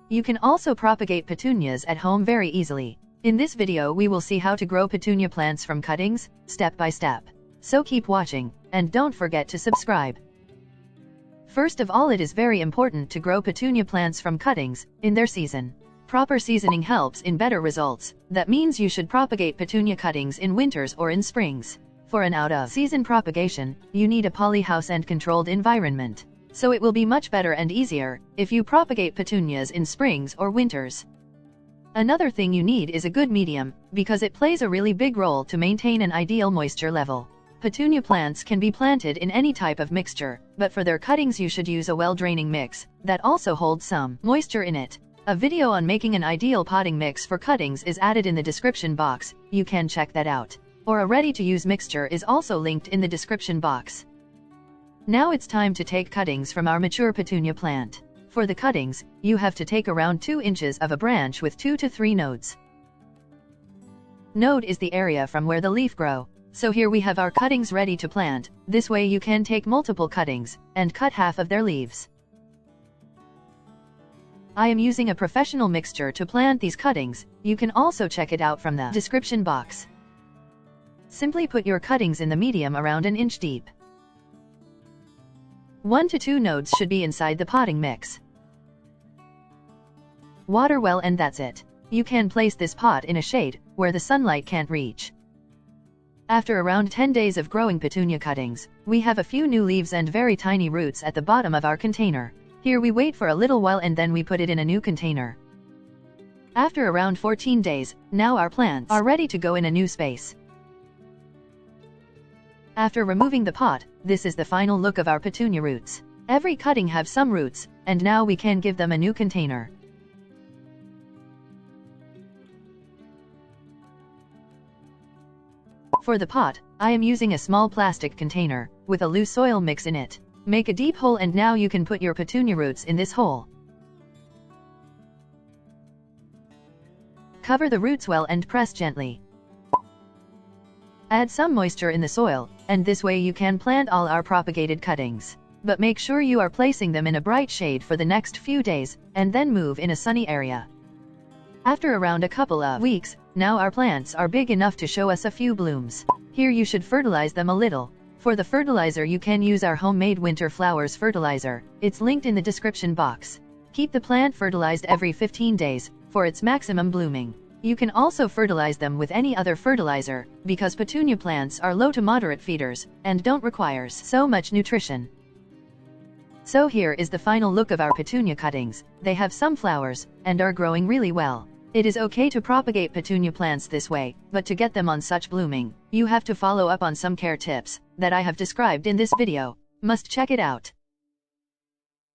You can also propagate petunias at home very easily. In this video we will see how to grow petunia plants from cuttings, step by step. So keep watching, and don't forget to subscribe. First of all, it is very important to grow petunia plants from cuttings, in their season. Proper seasoning helps in better results. That means you should propagate petunia cuttings in winters or in springs. For an out-of-season propagation, you need a polyhouse and controlled environment. So it will be much better and easier if you propagate petunias in springs or winters. Another thing you need is a good medium, because it plays a really big role to maintain an ideal moisture level. Petunia plants can be planted in any type of mixture, but for their cuttings you should use a well-draining mix that also holds some moisture in it. A video on making an ideal potting mix for cuttings is added in the description box, you can check that out. Or a ready-to-use mixture is also linked in the description box. Now it's time to take cuttings from our mature petunia plant. For the cuttings, you have to take around 2 inches of a branch with 2 to 3 nodes. Node is the area from where the leaf grow. So here we have our cuttings ready to plant. This way you can take multiple cuttings and cut half of their leaves. I am using a professional mixture to plant these cuttings. You can also check it out from the description box. Simply put your cuttings in the medium around an inch deep. 1 to 2 nodes should be inside the potting mix. Water well, and that's it. You can place this pot in a shade where the sunlight can't reach. After around 10 days of growing petunia cuttings, we have a few new leaves and very tiny roots at the bottom of our container. Here we wait for a little while and then we put it in a new container. After around 14 days, now our plants are ready to go in a new space. After removing the pot, this is the final look of our petunia roots. Every cutting have some roots, and now we can give them a new container. For the pot, I am using a small plastic container, with a loose soil mix in it. Make a deep hole and now you can put your petunia roots in this hole. Cover the roots well and press gently. Add some moisture in the soil, and this way you can plant all our propagated cuttings. But make sure you are placing them in a bright shade for the next few days, and then move in a sunny area. After around a couple of weeks, now our plants are big enough to show us a few blooms. Here you should fertilize them a little. For the fertilizer you can use our homemade winter flowers fertilizer. It's linked in the description box. Keep the plant fertilized every 15 days, for its maximum blooming. You can also fertilize them with any other fertilizer, because petunia plants are low to moderate feeders, and don't require so much nutrition. So here is the final look of our petunia cuttings. They have some flowers, and are growing really well. It is okay to propagate petunia plants this way, but to get them on such blooming, you have to follow up on some care tips that I have described in this video. Must check it out.